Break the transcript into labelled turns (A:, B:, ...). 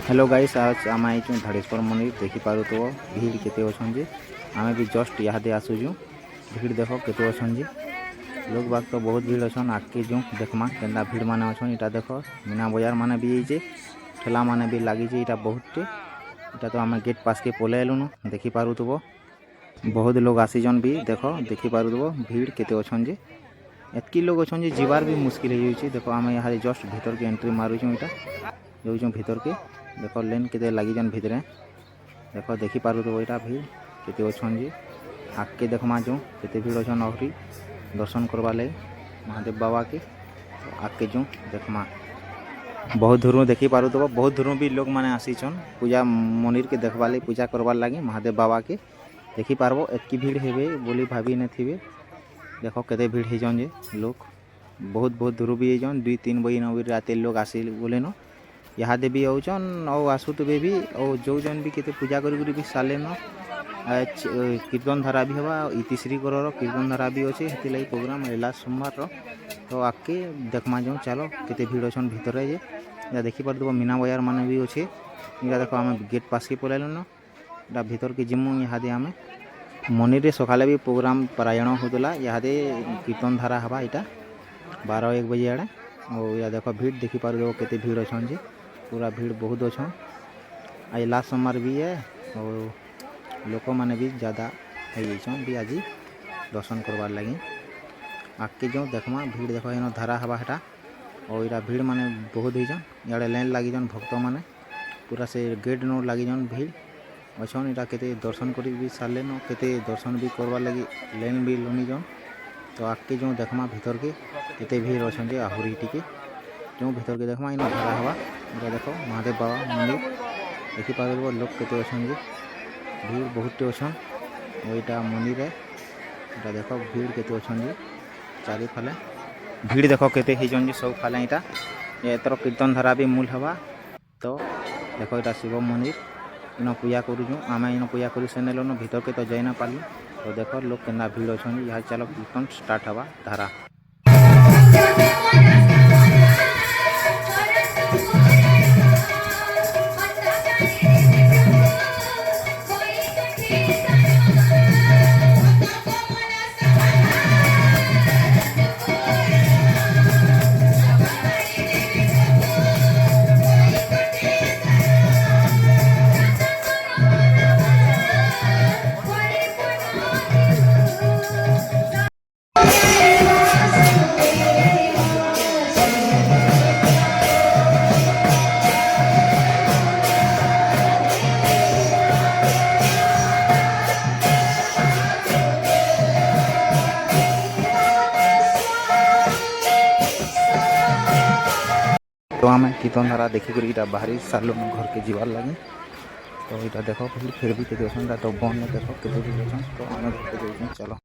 A: Hello guys, आज आम आई धाड़ेश्वर मंदिर देखिपार भीड़ केते अच्छे। आम भी जस्ट इहादे आसूँ। भीड़ देख केते अच्छे लोग बाग तो बहुत भीड़ अच्छन। आगे जो देखमा केन्दा भीड़ माने अच्छन। इटा देख मीना बजार माने भी ये ठेला माने भी लगी। इटा बहुत इटा तो आम गेट पास के पलै आलुन देखिपार बहुत लोग आसीजन भी देख देखिपार भीड़ केते अच्छे। एतकी लोग अच्छे जीवार भी मुश्किल हो। देख आम यहाँ जस्ट भीतर के एंट्री मारुचुँ। इटा जाऊँ भीतर के देख लेन के लगिजन भितरे देख देखिपार यहाँ भीड़ केते अच्छे। आगे देखमा जो केते भीड़ अच्छन आहरी दर्शन करवा लगे महादेव बाबा के। आगे जो देखमा बहुत दूर देखिपार बहुत दूर भी लोग मैंने आसीचन पूजा मंदिर के देखवा लगे पूजा करवार लगे महादेव बाबा के। देखिपार एतकी भीड़ हेबे बोली भाभी न थे। देख केते भीड़ होजन जे लोग बहुत बहुत दूर भी होजन 2-3 बजे न राते लोग आसी बोले न यहाँ भी आउचन और आसुवे भी और जो जन भी केते पूजा करी भी साले न कीर्तन धारा भी हवा इतिश्री कर कीर्तन धारा भी अच्छे से प्रोग्राम लास्ट सोमवार तो आके देखमा जो चलो केते भीड़ अच्छन भितर जे देखिपार मीना बजार मान भी अच्छे। यहाँ देख आम गेट पास के पलैलु ना भीतर के जिमु। यहाँ आम मंदिर सकाले भी प्रोग्राम परायण होता। यहाँ कीर्तन धारा हवा यहाँ 12-1 बजे आड़े और या देख भीड़ देखिपार केते भीड़ अच्छन जे पूरा भीड़ बहुत अच्छन। आज लास्ट सोमवार भी है और लोक मैंने भी ज़्यादा हो भी आज दर्शन करवार लगी। आगे जो देखमा भीड़ देख इन धारा हवा हेटा और यहाँ भीड़ माने बहुत होजन। इे लाइन लगिजन भक्त माने पूरा से गेट न लगिजन भीड़ अच्छन। यहाँ केते दर्शन कर भी सारे न केते दर्शन भी करवार लगी लाइन भी लनिजन। तो आगे जो देखमा भीतर के केते भीड़ अच्छन जे आहरी टिके जो भीतर के देखमा इन धारा हवा इटा देख महादेव बाबा मंदिर देखिपार लोग केते अच्छन जे भीड़ बहुत अच्छन। और यहाँ मंदिर है इटा देख भीड़ केते अच्छन जे चारि फाले भीड़ देख केते होजन जे सब फाले इटा एतर कीर्तन धारा भी मूल हवा। तो देख यहाँ शिव मंदिर इन पूजा करूँ आम इन पूजा कर सेनेलन भीतर के तो जाई ना पालू। तो देख लोग केना भीड़ अच्छन यहाँ चलो कीर्तन स्टार्ट हवा धारा। तो आम कीर्तन धारा देखिक बाहरी सारे घर के जीवार लगे। तो यहाँ देख फिर भी केते अच्छन तो बन देख केते भी अच्छन। तो आम घर के जाऊँ चलो